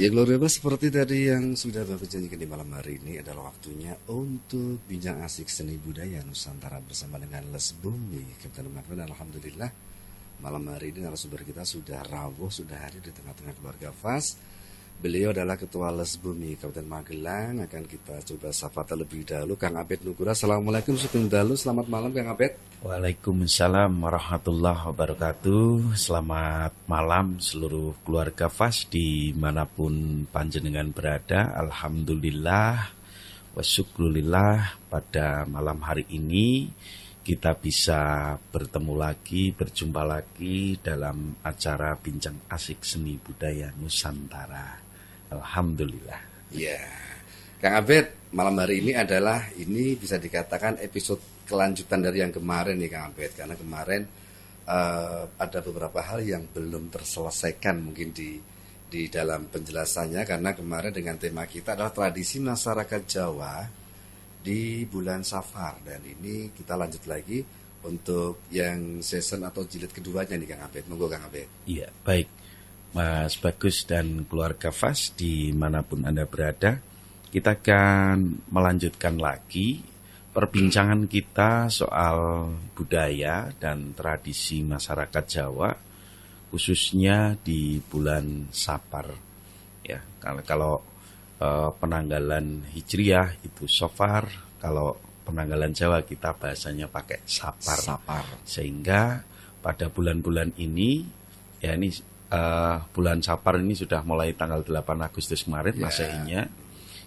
Ya Gloria Bas, seperti tadi yang sudah Bapak janjikan di malam hari ini adalah waktunya untuk bincang asik seni budaya Nusantara bersama dengan Les Bumi Kapten Makna. Dan Alhamdulillah malam hari ini narasumber kita sudah rawuh, sudah hadir di tengah-tengah keluarga Fas. Beliau adalah Ketua Les Bumi Kabupaten Magelang. Akan kita coba sapa terlebih dahulu Kang Abed Nugura. Assalamualaikum Sugeng Dalu, selamat malam Kang Abed. Waalaikumsalam warahmatullahi wabarakatuh. Selamat malam seluruh keluarga Fas dimanapun panjenengan berada. Alhamdulillah wa syukrulillah, pada malam hari ini kita bisa bertemu lagi, berjumpa lagi dalam acara Bincang Asik Seni Budaya Nusantara. Alhamdulillah. Ya, Kang Abed, malam hari ini adalah, ini bisa dikatakan episode kelanjutan dari yang kemarin nih Kang Abed. Karena kemarin ada beberapa hal yang belum terselesaikan mungkin di dalam penjelasannya. Karena kemarin dengan tema kita adalah tradisi masyarakat Jawa di bulan Safar. Dan ini kita lanjut lagi untuk yang season atau jilid keduanya nih Kang Abed. Monggo Kang Abed. Iya, baik. Mas Bagus dan keluarga Fas dimanapun Anda berada, kita akan melanjutkan lagi perbincangan kita soal budaya dan tradisi masyarakat Jawa, khususnya di bulan Safar. Ya, kalau penanggalan Hijriah itu Safar, kalau penanggalan Jawa kita bahasanya pakai Sapar. Sehingga pada bulan-bulan ini, ya ini bulan Safar ini sudah mulai tanggal 8 Agustus kemarin, Masehinya.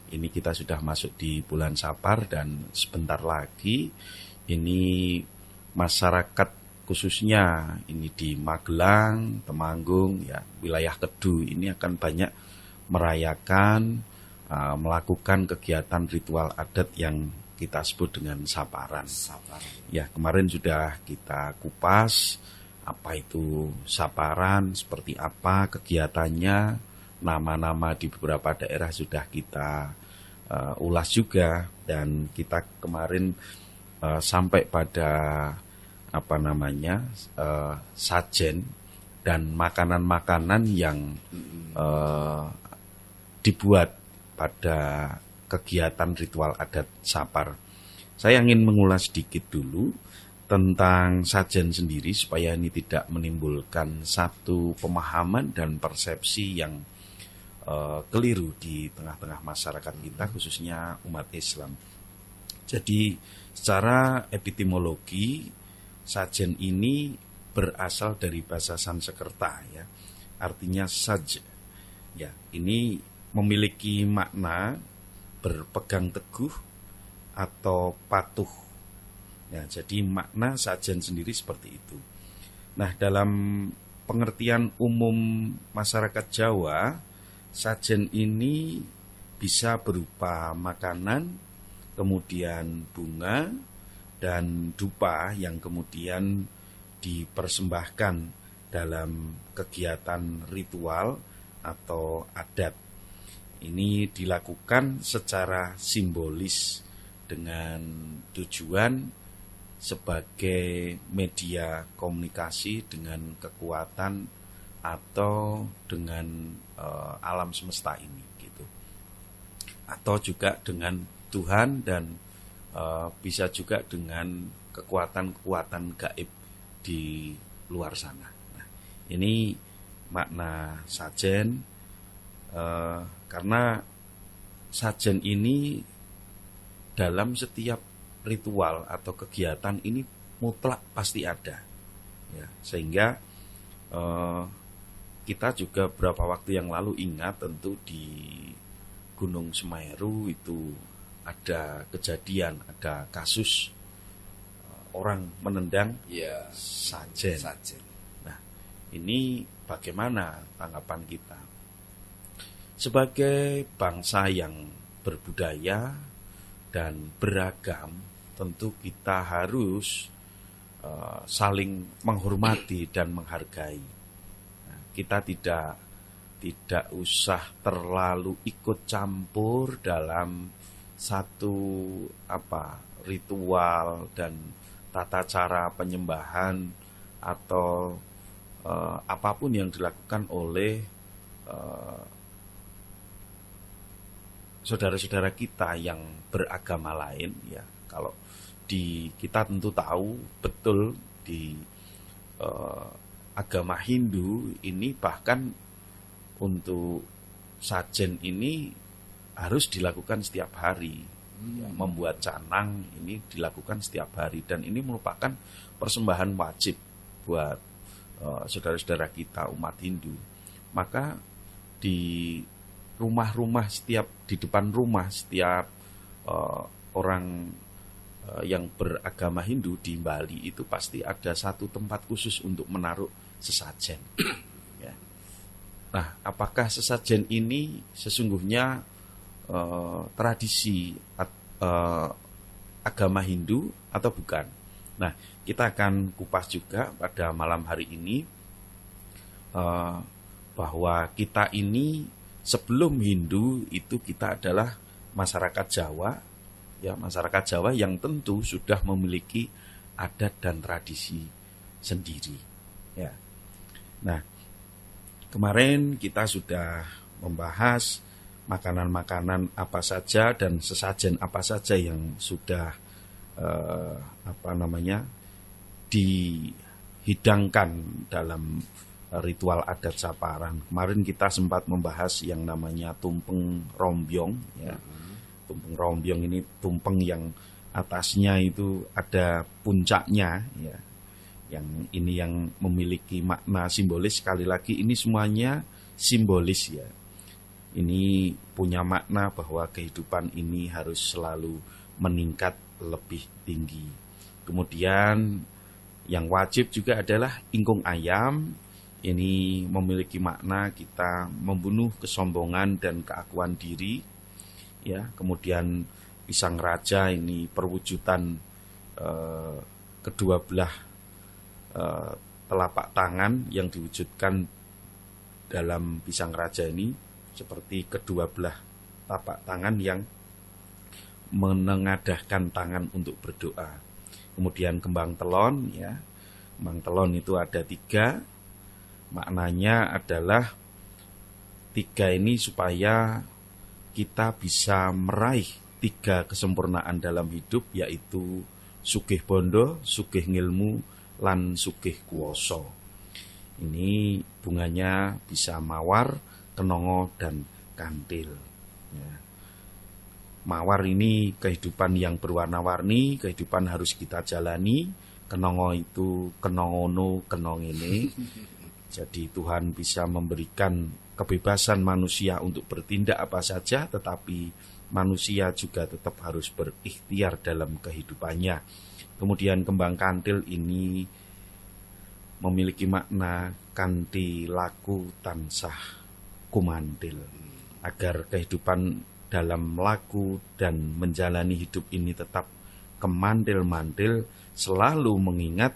Ini kita sudah masuk di bulan Safar dan sebentar lagi ini masyarakat khususnya ini di Magelang, Temanggung, ya wilayah Kedu ini akan banyak merayakan, melakukan kegiatan ritual adat yang kita sebut dengan Saparan. Ya, kemarin sudah kita kupas apa itu Saparan, seperti apa kegiatannya, nama-nama di beberapa daerah sudah kita ulas juga. Dan kita kemarin sampai pada sajen dan makanan-makanan yang dibuat pada kegiatan ritual adat Sapar. Saya ingin mengulas sedikit dulu tentang sajen sendiri supaya ini tidak menimbulkan satu pemahaman dan persepsi yang keliru di tengah-tengah masyarakat kita, khususnya umat Islam. Jadi secara epistemologi sajen ini berasal dari bahasa Sanskerta, ya, artinya saj. Ya, ini memiliki makna berpegang teguh atau patuh. Ya, jadi makna sajen sendiri seperti itu. Nah, dalam pengertian umum masyarakat Jawa, sajen ini bisa berupa makanan, kemudian bunga, dan dupa yang kemudian dipersembahkan dalam kegiatan ritual atau adat. Ini dilakukan secara simbolis dengan tujuan sebagai media komunikasi dengan kekuatan atau dengan alam semesta ini, gitu. Atau juga dengan Tuhan, dan bisa juga dengan kekuatan-kekuatan gaib di luar sana. Nah, ini makna sajen, karena sajen ini dalam setiap ritual atau kegiatan ini mutlak pasti ada, ya, sehingga kita juga beberapa waktu yang lalu ingat tentu di Gunung Semeru itu ada kejadian, ada kasus orang menendang sajen. Nah, ini bagaimana tanggapan kita sebagai bangsa yang berbudaya dan beragam? Tentu kita harus saling menghormati dan menghargai. Nah, kita tidak usah terlalu ikut campur dalam satu ritual dan tata cara penyembahan atau apapun yang dilakukan oleh saudara-saudara kita yang beragama lain, ya, kalau di kita tentu tahu betul di agama Hindu ini bahkan untuk sajen ini harus dilakukan setiap hari. Ya, membuat canang ini dilakukan setiap hari dan ini merupakan persembahan wajib buat saudara-saudara kita umat Hindu. Maka di rumah-rumah di depan rumah setiap orang yang beragama Hindu di Bali itu pasti ada satu tempat khusus untuk menaruh sesajen. Ya. Nah, apakah sesajen ini sesungguhnya tradisi agama Hindu atau bukan? Nah, kita akan kupas juga pada malam hari ini bahwa kita ini sebelum Hindu itu kita adalah masyarakat Jawa, ya, masyarakat Jawa yang tentu sudah memiliki adat dan tradisi sendiri, ya. Nah, kemarin kita sudah membahas makanan-makanan apa saja dan sesajen apa saja yang sudah dihidangkan dalam ritual adat Saparan. Kemarin kita sempat membahas yang namanya tumpeng rombyong, ya. Tumpeng rombyong ini tumpeng yang atasnya itu ada puncaknya, ya. Yang ini yang memiliki makna simbolis. Sekali lagi ini semuanya simbolis, ya. Ini punya makna bahwa kehidupan ini harus selalu meningkat lebih tinggi. Kemudian yang wajib juga adalah ingkung ayam. Ini memiliki makna kita membunuh kesombongan dan keakuan diri. Ya, kemudian pisang raja ini perwujudan kedua belah telapak tangan yang diwujudkan dalam pisang raja ini seperti kedua belah telapak tangan yang menengadahkan tangan untuk berdoa. Kemudian kembang telon, ya, kembang telon itu ada 3. Maknanya adalah 3 ini supaya kita bisa meraih 3 kesempurnaan dalam hidup, yaitu sugih bondo, sugih ngilmu, lan sugih kuwasa. Ini bunganya bisa mawar, kenongo, dan kantil, ya. Mawar ini kehidupan yang berwarna-warni, kehidupan harus kita jalani. Kenongo itu kenongono, kenongene. Jadi Tuhan bisa memberikan kebebasan manusia untuk bertindak apa saja, tetapi manusia juga tetap harus berikhtiar dalam kehidupannya. Kemudian kembang kantil ini memiliki makna kanthi laku tansah kumantil, agar kehidupan dalam laku dan menjalani hidup ini tetap kemantil-mantil, selalu mengingat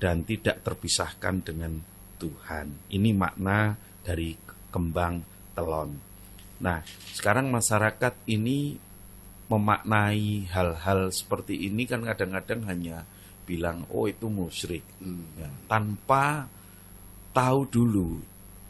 dan tidak terpisahkan dengan Tuhan. Ini makna dari kembang telon. Nah, sekarang masyarakat ini memaknai hal-hal seperti ini kan kadang-kadang hanya bilang, oh itu musyrik, ya, tanpa tahu dulu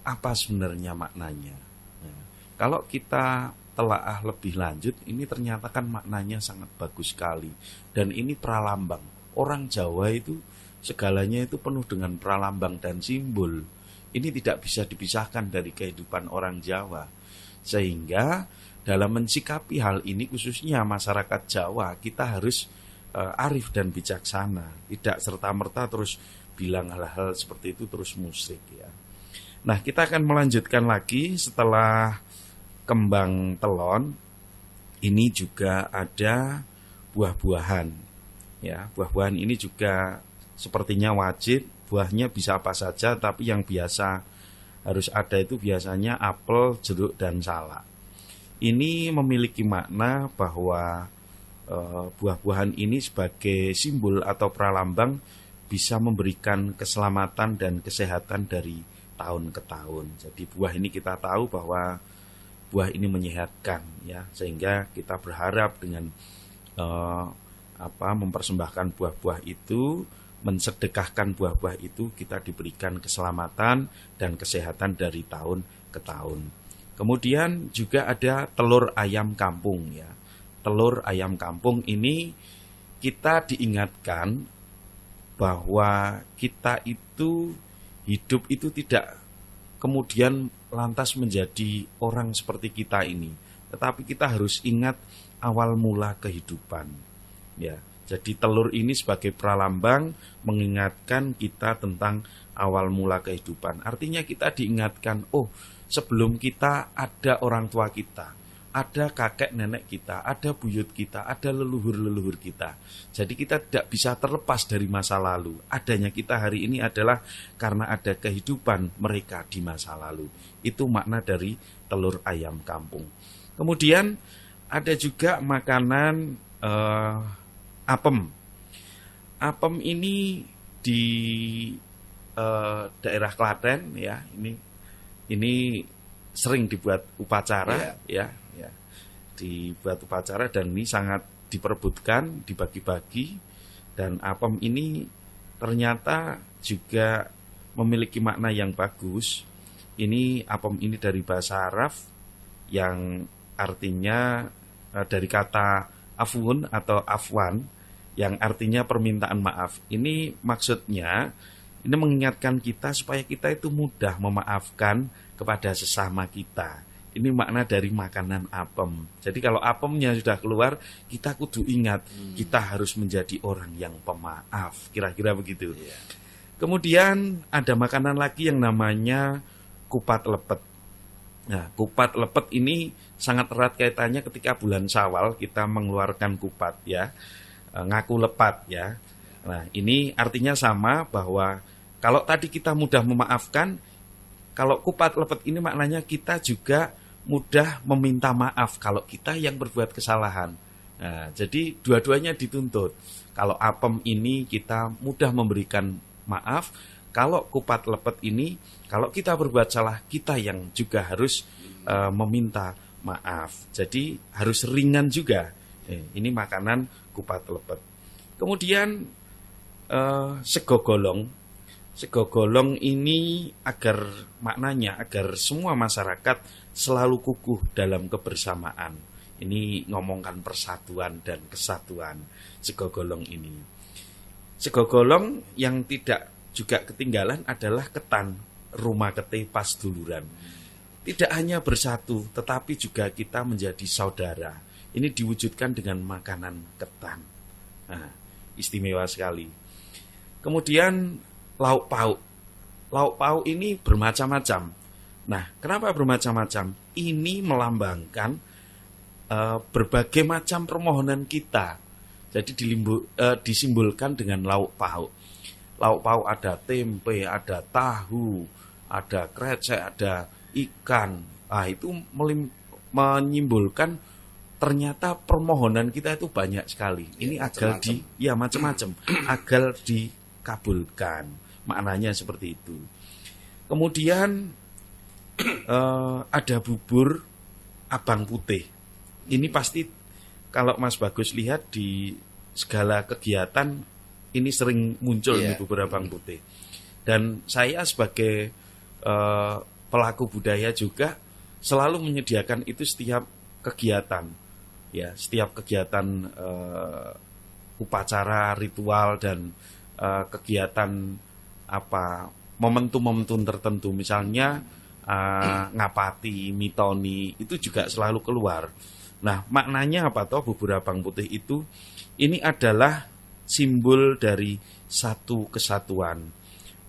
apa sebenarnya maknanya. Nah, kalau kita telaah lebih lanjut, ini ternyata kan maknanya sangat bagus sekali. Dan ini pralambang. Orang Jawa itu segalanya itu penuh dengan pralambang dan simbol. Ini tidak bisa dipisahkan dari kehidupan orang Jawa. Sehingga dalam mensikapi hal ini, khususnya masyarakat Jawa, kita harus arif dan bijaksana. Tidak serta-merta terus bilang hal-hal seperti itu terus musyrik, ya. Nah, kita akan melanjutkan lagi setelah kembang telon. Ini juga ada buah-buahan, ya. Buah-buahan ini juga sepertinya wajib. Buahnya bisa apa saja, tapi yang biasa harus ada itu biasanya apel, jeruk, dan salak. Ini memiliki makna bahwa buah-buahan ini sebagai simbol atau pralambang bisa memberikan keselamatan dan kesehatan dari tahun ke tahun. Jadi buah ini kita tahu bahwa buah ini menyehatkan, ya, sehingga kita berharap dengan mempersembahkan buah-buah itu, mensedekahkan buah-buah itu, kita diberikan keselamatan dan kesehatan dari tahun ke tahun. Kemudian juga ada telur ayam kampung ya. Telur ayam kampung ini kita diingatkan bahwa kita itu hidup itu tidak kemudian lantas menjadi orang seperti kita ini. Tetapi kita harus ingat awal mula kehidupan. Ya, jadi telur ini sebagai pralambang mengingatkan kita tentang awal mula kehidupan. Artinya kita diingatkan, oh, sebelum kita ada orang tua kita, ada kakek nenek kita, ada buyut kita, ada leluhur-leluhur kita. Jadi kita tidak bisa terlepas dari masa lalu. Adanya kita hari ini adalah karena ada kehidupan mereka di masa lalu. Itu makna dari telur ayam kampung. Kemudian ada juga makanan apem. Apem ini di daerah Klaten ya, ini sering dibuat upacara ya, dibuat upacara dan ini sangat diperebutkan, dibagi-bagi. Dan apem ini ternyata juga memiliki makna yang bagus. Ini apem ini dari bahasa Arab yang artinya dari kata afun atau afwan yang artinya permintaan maaf. Ini maksudnya ini mengingatkan kita supaya kita itu mudah memaafkan kepada sesama kita. Ini makna dari makanan apem. Jadi kalau apemnya sudah keluar, kita kudu ingat kita harus menjadi orang yang pemaaf. Kira-kira begitu. Kemudian ada makanan lagi yang namanya kupat lepet. Nah, kupat lepet ini sangat erat kaitannya ketika bulan Syawal kita mengeluarkan kupat ya. Ngaku lepat ya. Nah, ini artinya sama bahwa kalau tadi kita mudah memaafkan, kalau kupat lepet ini maknanya kita juga mudah meminta maaf kalau kita yang berbuat kesalahan. Nah, jadi dua-duanya dituntut. Kalau apem ini kita mudah memberikan maaf, kalau kupat lepet ini kalau kita berbuat salah kita yang juga harus meminta maaf. Jadi harus ringan juga. Ini makanan kupat lepet. Kemudian sego golong. Sego golong ini agar maknanya agar semua masyarakat selalu kukuh dalam kebersamaan. Ini ngomongkan persatuan dan kesatuan sego golong ini. Sego golong yang tidak juga ketinggalan adalah ketan rumah kete pas duluran. Tidak hanya bersatu, tetapi juga kita menjadi saudara. Ini diwujudkan dengan makanan ketan. Nah, istimewa sekali. Kemudian lauk pauk. Lauk pauk ini bermacam-macam. Nah, kenapa bermacam-macam? Ini melambangkan berbagai macam permohonan kita. Jadi disimbolkan dengan lauk pauk. Lauk pauk ada tempe, ada tahu, ada krecek, ada ikan. Nah, itu menyimbolkan ternyata permohonan kita itu banyak sekali. Ini agar macam-macam, agar dikabulkan. Maknanya seperti itu. Kemudian ada bubur abang putih. Ini pasti kalau Mas Bagus lihat di segala kegiatan ini sering muncul nih bubur abang putih. Dan saya sebagai pelaku budaya juga selalu menyediakan itu setiap kegiatan. Ya, setiap kegiatan upacara, ritual dan kegiatan momentum-momentum tertentu, misalnya ngapati, mitoni, itu juga selalu keluar. Nah, maknanya apa toh bubur abang putih itu? Ini adalah simbol dari satu kesatuan.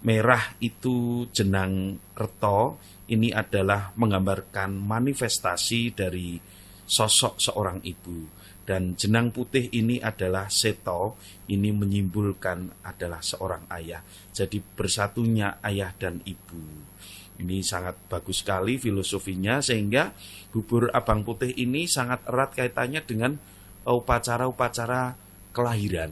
Merah itu jenang reto, ini adalah menggambarkan manifestasi dari sosok seorang ibu. Dan jenang putih ini adalah seto, ini menyimbolkan adalah seorang ayah. Jadi bersatunya ayah dan ibu. Ini sangat bagus sekali filosofinya, sehingga bubur abang putih ini sangat erat kaitannya dengan upacara-upacara kelahiran.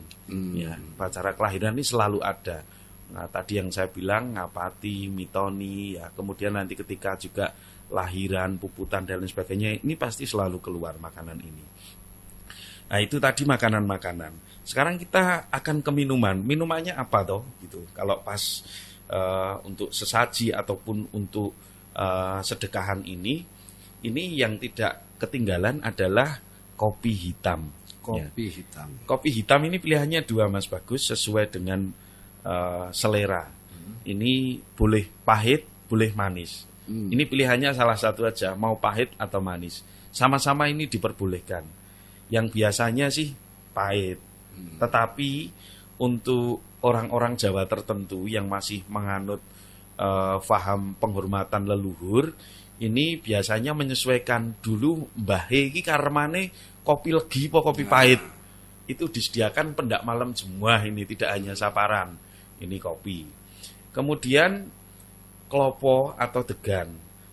Ya, upacara kelahiran ini selalu ada. Nah, tadi yang saya bilang ngapati, mitoni, ya, kemudian nanti ketika juga lahiran, puputan dan lain sebagainya, ini pasti selalu keluar makanan ini. Nah, itu tadi makanan-makanan. Sekarang kita akan ke minuman. Minumannya apa toh? Gitu. Kalau pas untuk sesaji ataupun untuk sedekahan ini, ini yang tidak ketinggalan adalah kopi hitam. Kopi hitam. Kopi hitam ini pilihannya dua, Mas Bagus, sesuai dengan selera. Ini boleh pahit, boleh manis. Ini pilihannya salah satu aja, mau pahit atau manis. Sama-sama ini diperbolehkan. Yang biasanya sih pahit. Tetapi untuk orang-orang Jawa tertentu yang masih menganut faham penghormatan leluhur, ini biasanya menyesuaikan dulu mbah iki karmane kopi legi apa kopi pahit. Itu disediakan pendak malam semua, ini tidak hanya saparan. Ini kopi. Kemudian klopo atau degan.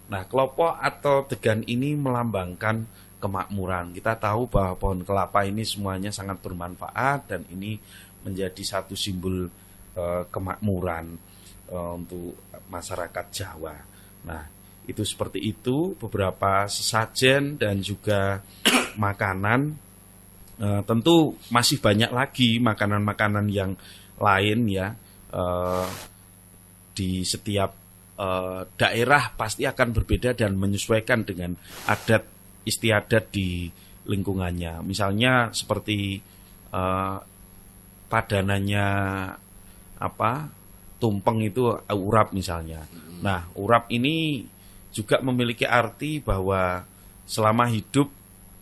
Nah, klopo atau degan ini melambangkan kemakmuran. Kita tahu bahwa pohon kelapa ini semuanya sangat bermanfaat dan ini menjadi satu simbol kemakmuran untuk masyarakat Jawa. Nah, itu seperti itu beberapa sesajen dan juga makanan. Tentu masih banyak lagi makanan-makanan yang lain ya. Di setiap daerah pasti akan berbeda dan menyesuaikan dengan adat istiadat di lingkungannya. Misalnya seperti padanannya tumpeng itu urap misalnya. Nah, urap ini juga memiliki arti bahwa selama hidup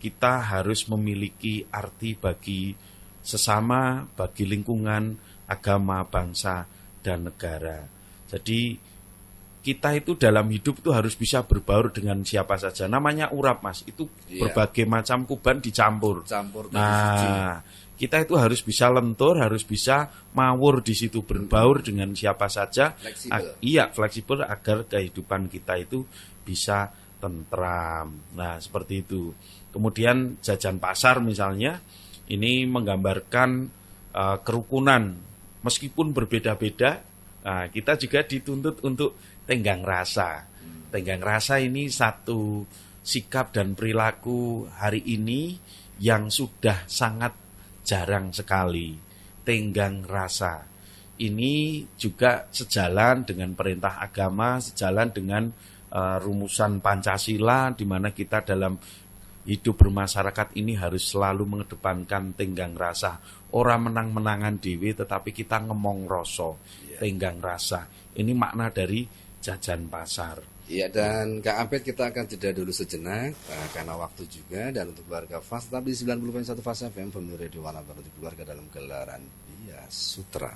kita harus memiliki arti bagi sesama, bagi lingkungan, agama, bangsa, dan negara. Jadi kita itu dalam hidup itu harus bisa berbaur dengan siapa saja. Namanya urap, Mas. Itu berbagai macam kuban dicampur. Nah, kita itu harus bisa lentur, harus bisa mawur di situ, berbaur dengan siapa saja. Fleksibel. Iya, fleksibel agar kehidupan kita itu bisa tentram. Nah, seperti itu. Kemudian jajan pasar misalnya, ini menggambarkan kerukunan. Meskipun berbeda-beda, kita juga dituntut untuk tenggang rasa. Tenggang rasa ini satu sikap dan perilaku hari ini yang sudah sangat jarang sekali. Tenggang rasa. Ini juga sejalan dengan perintah agama, sejalan dengan rumusan Pancasila, di mana kita dalam hidup bermasyarakat ini harus selalu mengedepankan tenggang rasa. Orang menang-menangan dewe, tetapi kita ngemong rasa, tenggang rasa. Ini makna dari jajan pasar. Iya, dan Kak Abed kita akan jeda dulu sejenak karena waktu juga. Dan untuk keluarga FAS tetap di 90.1 FAS FM, Family Radio Warna Baru untuk keluarga dalam gelaran Bias Sutra.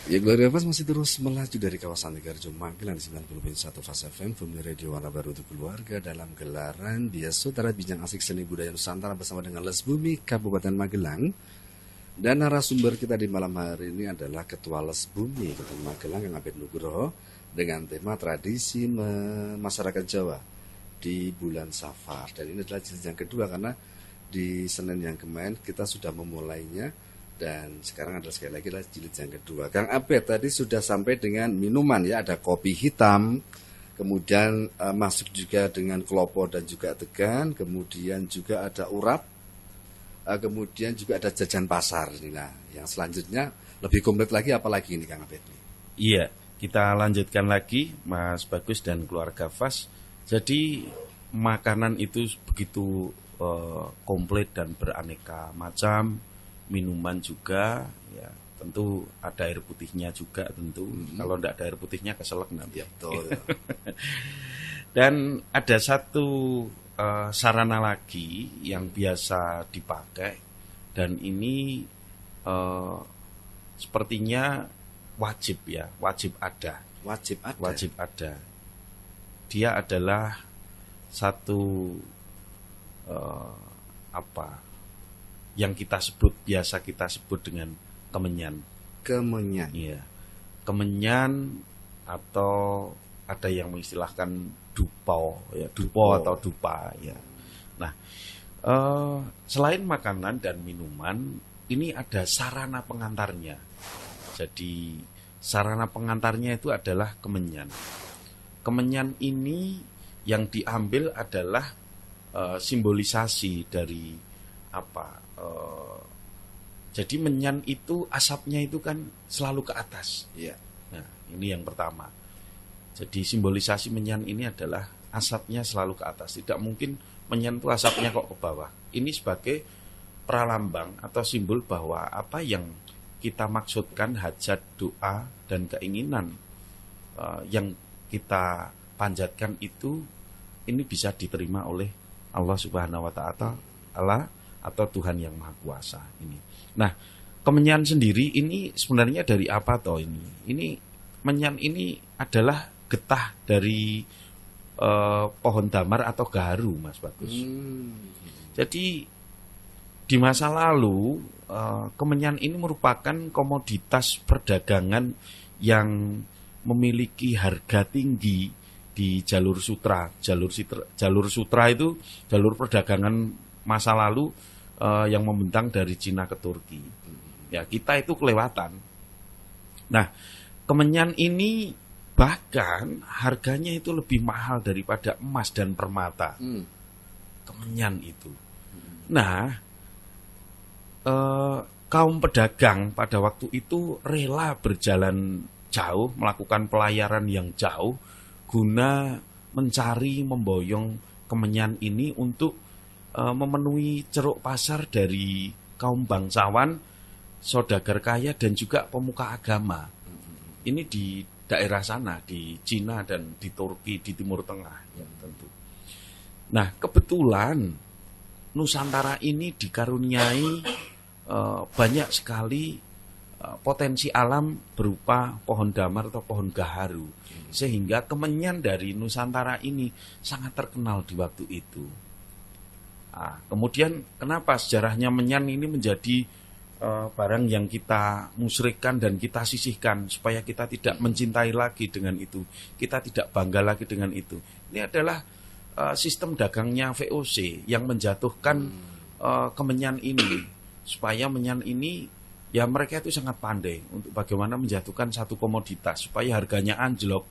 Ya, keluarga FAS masih terus melaju dari kawasan Tegarjo Magelang di 90.1 FAS FM, Family Radio Warna Baru untuk keluarga dalam gelaran Bias Sutra, bincang asik seni budaya Nusantara bersama dengan Les Bumi Kabupaten Magelang. Dan narasumber kita di malam hari ini adalah Ketua Les Bumi Kabupaten Magelang, Kang Abed Nugroho, dengan tema tradisi masyarakat Jawa di bulan Safar. Dan ini adalah jilid yang kedua karena di Senin yang kemarin kita sudah memulainya. Dan sekarang adalah sekali lagi adalah jilid yang kedua. Kang Abed tadi sudah sampai dengan minuman ya, ada kopi hitam, kemudian masuk juga dengan klopo dan juga degan, kemudian juga ada urap, kemudian juga ada jajan pasar. Nah, yang selanjutnya lebih komplit lagi apalagi ini Kang Abed? Iya, kita lanjutkan lagi Mas Bagus dan keluarga FAS. Jadi makanan itu begitu komplit dan beraneka macam. Minuman juga, ya tentu ada air putihnya juga tentu. Kalau tidak ada air putihnya keselak nanti. Ya, betul. Dan ada satu sarana lagi yang biasa dipakai dan ini sepertinya wajib ya, wajib ada. Wajib ada. Dia adalah satu yang biasa kita sebut dengan kemenyan. Kemenyan. Iya. Kemenyan atau ada yang mengistilahkan dupo ya, dupo atau dupa ya. Nah, selain makanan dan minuman, ini ada sarana pengantarnya. Jadi sarana pengantarnya itu adalah kemenyan. Kemenyan ini yang diambil adalah simbolisasi dari jadi menyan itu asapnya itu kan selalu ke atas. Iya. Nah, Ini yang pertama. Jadi simbolisasi menyan ini adalah asapnya selalu ke atas. Tidak mungkin menyan itu asapnya kok ke bawah. Ini sebagai pralambang atau simbol bahwa apa yang kita maksudkan, hajat, doa, dan keinginan yang kita panjatkan itu, ini bisa diterima oleh Allah Subhanahu wa Ta'ala atau Tuhan yang Maha Kuasa ini. Nah, kemenyan sendiri ini sebenarnya dari apa toh ini? Ini menyan ini adalah getah dari pohon damar atau gaharu, Mas Bagus. Jadi di masa lalu kemenyan ini merupakan komoditas perdagangan yang memiliki harga tinggi di jalur sutra. Jalur sutra itu jalur perdagangan masa lalu yang membentang dari Cina ke Turki. Ya, kita itu kelewatan. Nah, kemenyan ini bahkan harganya itu lebih mahal daripada emas dan permata. Kemenyan itu. Nah, kaum pedagang pada waktu itu rela berjalan jauh, melakukan pelayaran yang jauh, guna mencari, memboyong kemenyan ini untuk memenuhi ceruk pasar dari kaum bangsawan, saudagar kaya, dan juga pemuka agama. Ini di daerah sana, di Cina dan di Turki, di Timur Tengah, ya tentu. Nah, kebetulan Nusantara ini dikaruniai banyak sekali potensi alam berupa pohon damar atau pohon gaharu, sehingga kemenyan dari Nusantara ini sangat terkenal di waktu itu. Nah, kemudian kenapa sejarahnya menyan ini menjadi barang yang kita musyrikkan dan kita sisihkan supaya kita tidak mencintai lagi dengan itu, kita tidak bangga lagi dengan itu. Ini adalah sistem dagangnya VOC yang menjatuhkan kemenyan ini, supaya menyan ini, ya mereka itu sangat pandai untuk bagaimana menjatuhkan satu komoditas supaya harganya anjlok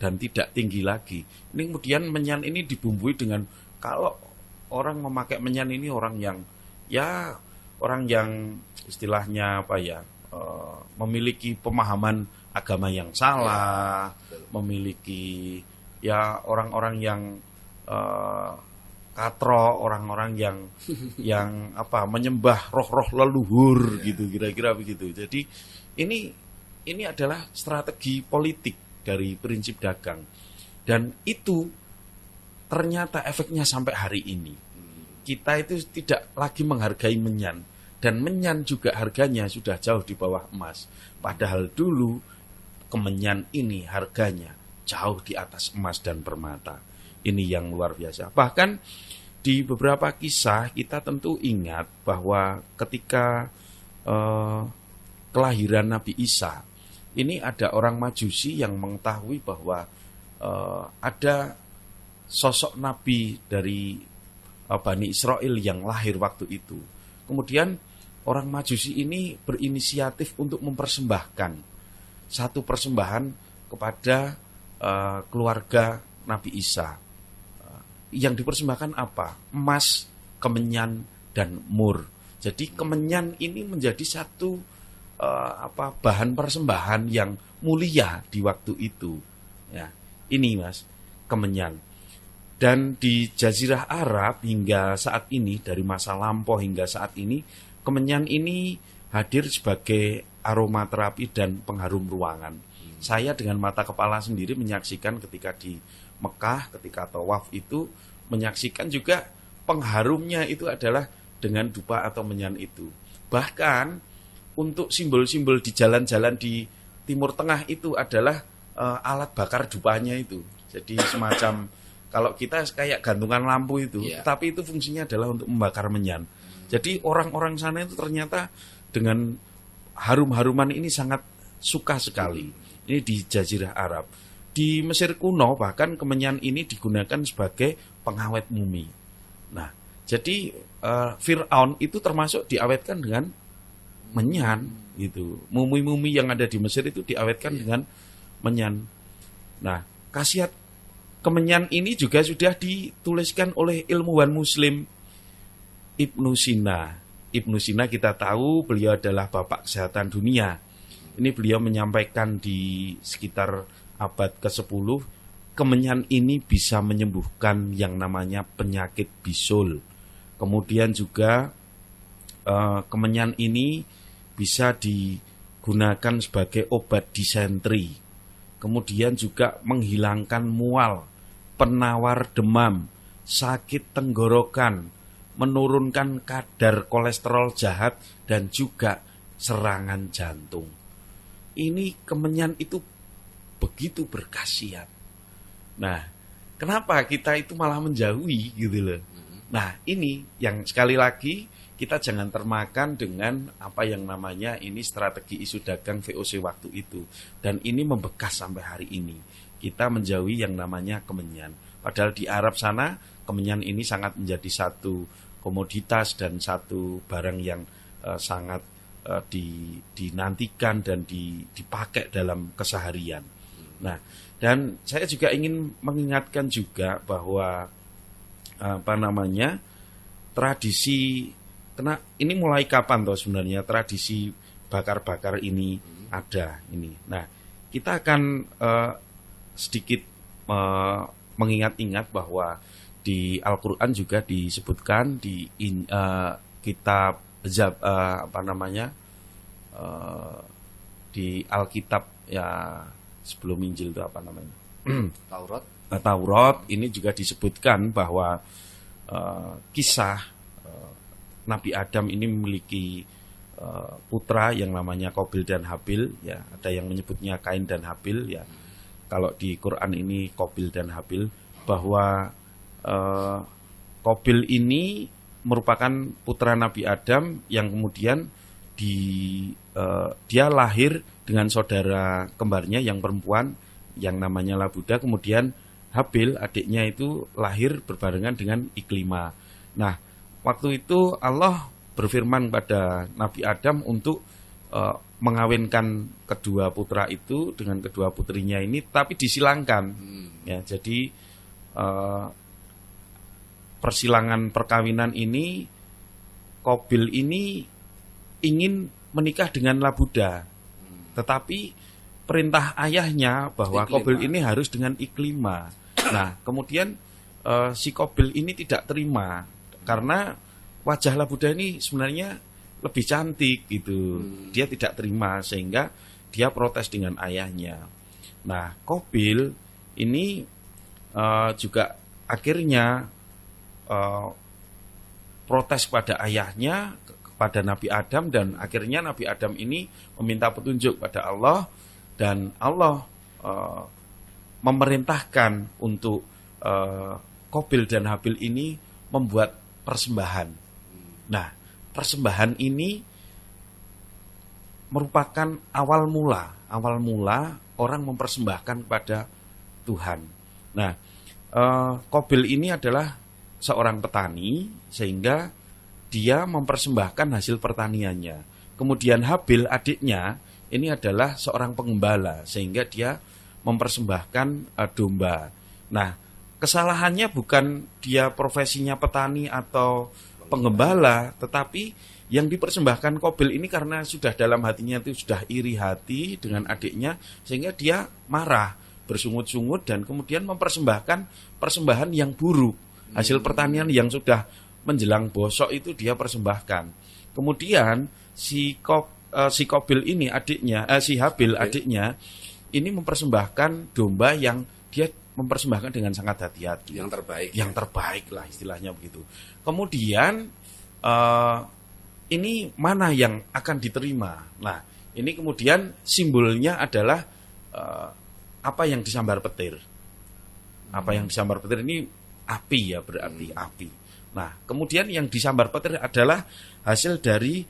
dan tidak tinggi lagi. Ini kemudian menyan ini dibumbui dengan, kalau orang memakai menyan ini orang yang istilahnya apa ya, memiliki pemahaman agama yang salah, memiliki ya orang-orang yang katro, orang-orang yang menyembah roh-roh leluhur gitu, kira-kira begitu. Jadi ini adalah strategi politik dari prinsip dagang, dan itu ternyata efeknya sampai hari ini. Kita itu tidak lagi menghargai menyan, dan menyan juga harganya sudah jauh di bawah emas. Padahal dulu kemenyan ini harganya jauh di atas emas dan permata. Ini yang luar biasa. Bahkan di beberapa kisah kita tentu ingat bahwa ketika kelahiran Nabi Isa, ini ada orang Majusi yang mengetahui bahwa ada sosok Nabi dari Bani Israel yang lahir waktu itu. Kemudian orang Majusi ini berinisiatif untuk mempersembahkan satu persembahan kepada keluarga Nabi Isa. Yang dipersembahkan apa? Emas, kemenyan, dan mur. Jadi kemenyan ini menjadi satu bahan persembahan yang mulia di waktu itu. Ya, ini Mas, kemenyan. Dan di Jazirah Arab hingga saat ini, dari masa lampau hingga saat ini, kemenyan ini hadir sebagai aromaterapi dan pengharum ruangan. Saya dengan mata kepala sendiri menyaksikan ketika di Mekah, ketika tawaf itu, menyaksikan juga pengharumnya itu adalah dengan dupa atau menyan itu. Bahkan untuk simbol-simbol di jalan-jalan di Timur Tengah itu adalah alat bakar dupanya itu. Jadi semacam, kalau kita kayak gantungan lampu itu, tapi itu fungsinya adalah untuk membakar menyan. Jadi orang-orang sana itu ternyata dengan harum-haruman ini sangat suka sekali. Ini di Jazirah Arab. Di Mesir kuno bahkan kemenyan ini digunakan sebagai pengawet mumi. Nah, jadi Fir'aun itu termasuk diawetkan dengan menyan gitu. Mumi-mumi yang ada di Mesir itu diawetkan dengan menyan. Nah, khasiat kemenyan ini juga sudah dituliskan oleh ilmuwan Muslim Ibnu Sina. Ibnu Sina kita tahu beliau adalah bapak kesehatan dunia. Ini beliau menyampaikan di sekitar abad ke-10, kemenyan ini bisa menyembuhkan yang namanya penyakit bisul. Kemudian juga kemenyan ini bisa digunakan sebagai obat disentri. Kemudian juga menghilangkan mual, penawar demam, sakit tenggorokan, menurunkan kadar kolesterol jahat, dan juga serangan jantung. Ini kemenyan itu begitu berkhasiat. Nah, kenapa kita itu malah menjauhi gitu loh. Nah, ini yang sekali lagi kita jangan termakan dengan apa yang namanya ini strategi isu dagang VOC waktu itu. Dan ini membekas sampai hari ini. Kita menjauhi yang namanya kemenyan. Padahal di Arab sana kemenyan ini sangat menjadi satu komoditas dan satu barang yang sangat dinantikan dan dipakai dalam keseharian. Nah, dan saya juga ingin mengingatkan juga bahwa tradisi, karena ini mulai kapan toh sebenarnya tradisi bakar-bakar ini ada ini. Nah, kita akan sedikit mengingat-ingat bahwa di Al-Qur'an juga disebutkan di kitab di Alkitab ya sebelum Injil itu apa namanya? Taurat ini juga disebutkan bahwa kisah Nabi Adam ini memiliki putra yang namanya Qabil dan Habil, ya ada yang menyebutnya Kain dan Habil, ya kalau di Quran ini Qabil dan Habil, bahwa Qabil ini merupakan putra Nabi Adam yang kemudian dia lahir dengan saudara kembarnya yang perempuan yang namanya Labuda, kemudian Habil adiknya itu lahir berbarengan dengan Iklima. Nah, waktu itu Allah berfirman pada Nabi Adam untuk mengawinkan kedua putra itu dengan kedua putrinya ini, tapi disilangkan. Ya, jadi persilangan perkawinan ini, Qabil ini ingin menikah dengan Labuda, tetapi perintah ayahnya bahwa Qabil ini harus dengan Iklima. Nah, kemudian si Qabil ini tidak terima karena wajah Labuda ini sebenarnya lebih cantik gitu. Dia tidak terima sehingga dia protes dengan ayahnya. Nah, Qabil ini juga akhirnya protes kepada ayahnya, kepada Nabi Adam, dan akhirnya Nabi Adam ini meminta petunjuk pada Allah, dan Allah memerintahkan untuk Qabil dan Habil ini membuat persembahan. Nah, persembahan ini merupakan awal mula orang mempersembahkan kepada Tuhan. Nah, Qabil ini adalah seorang petani sehingga dia mempersembahkan hasil pertaniannya. Kemudian Habil adiknya ini adalah seorang pengembala sehingga dia mempersembahkan domba. Nah, kesalahannya bukan dia profesinya petani atau penggembala, tetapi yang dipersembahkan Qabil ini karena sudah dalam hatinya itu sudah iri hati dengan adiknya sehingga dia marah, bersungut-sungut, dan kemudian mempersembahkan persembahan yang buruk. Hasil pertanian yang sudah menjelang bosok itu dia persembahkan. Kemudian si Qabil ini adiknya, si Habil adiknya ini mempersembahkan domba yang dia mempersembahkan dengan sangat hati-hati. Yang terbaik lah istilahnya begitu. Kemudian ini mana yang akan diterima? Nah, ini kemudian simbolnya adalah apa yang disambar petir. Apa yang disambar petir ini api, ya, berarti api. Nah, kemudian yang disambar petir adalah hasil dari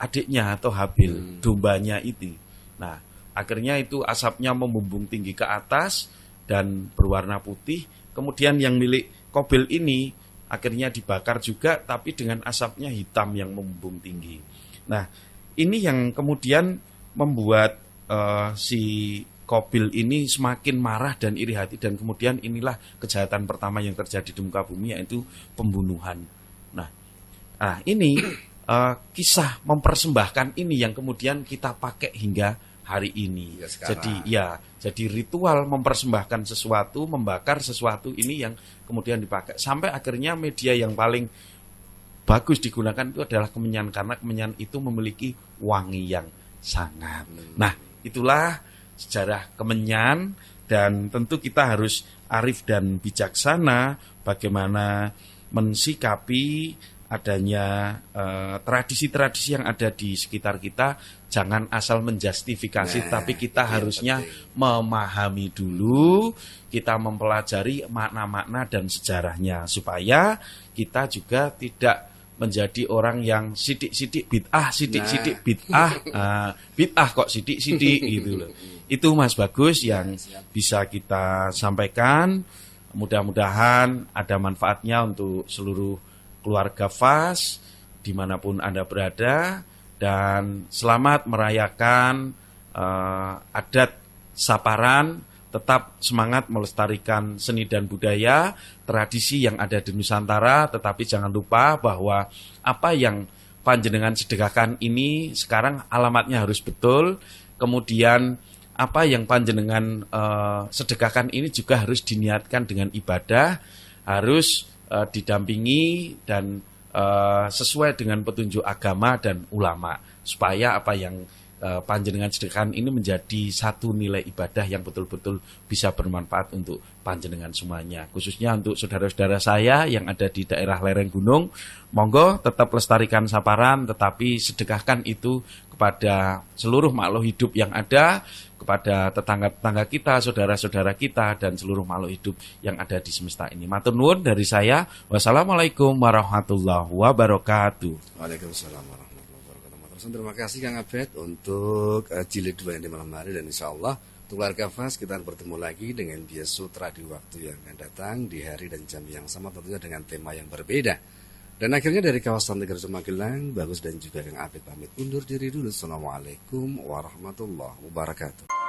adiknya atau Habil, dombanya itu. Nah, akhirnya itu asapnya membumbung tinggi ke atas dan berwarna putih. Kemudian yang milik Qabil ini akhirnya dibakar juga, tapi dengan asapnya hitam yang membumbung tinggi. Nah, ini yang kemudian membuat si Qabil ini semakin marah dan iri hati, dan kemudian inilah kejahatan pertama yang terjadi di muka bumi, yaitu pembunuhan. Nah, ini kisah mempersembahkan ini yang kemudian kita pakai hingga hari ini. Jadi ritual mempersembahkan sesuatu, membakar sesuatu ini yang kemudian dipakai sampai akhirnya media yang paling bagus digunakan itu adalah kemenyan, karena kemenyan itu memiliki wangi yang sangat. Nah, itulah sejarah kemenyan, dan tentu kita harus arif dan bijaksana bagaimana mensikapi adanya tradisi-tradisi yang ada di sekitar kita. Jangan asal menjustifikasi, tapi kita harusnya memahami dulu, kita mempelajari makna-makna dan sejarahnya, supaya kita juga tidak menjadi orang yang sidik-sidik bid'ah, sidik-sidik bid'ah, bid'ah kok sidik-sidik gitu loh. Itu Mas Bagus yang bisa kita sampaikan. Mudah-mudahan ada manfaatnya untuk seluruh keluarga FAS dimanapun Anda berada, dan selamat merayakan adat Saparan. Tetap semangat melestarikan seni dan budaya, tradisi yang ada di Nusantara, tetapi jangan lupa bahwa apa yang panjenengan sedekahkan ini sekarang alamatnya harus betul. Kemudian apa yang panjenengan sedekahkan ini juga harus diniatkan dengan ibadah, harus didampingi dan sesuai dengan petunjuk agama dan ulama, supaya apa yang panjenengan sedekahkan ini menjadi satu nilai ibadah yang betul-betul bisa bermanfaat untuk panjenengan semuanya. Khususnya untuk saudara-saudara saya yang ada di daerah lereng gunung, monggo tetap lestarikan Saparan, tetapi sedekahkan itu kepada seluruh makhluk hidup yang ada, kepada tetangga-tetangga kita, saudara-saudara kita, dan seluruh makhluk hidup yang ada di semesta ini. Matur nuwun dari saya. Wassalamualaikum warahmatullahi wabarakatuh. Waalaikumsalam warahmatullahi wabarakatuh. Terima kasih Kang Abed untuk jilid 2 yang di malam hari, dan insya Allah untuk keluarga FAS kita bertemu lagi dengan Bias Sutra di waktu yang akan datang, di hari dan jam yang sama, tentunya dengan tema yang berbeda. Dan akhirnya dari kawasan Tegarjo Magelang, Bagus dan juga Kang Abed pamit undur diri dulu. Assalamualaikum warahmatullahi wabarakatuh.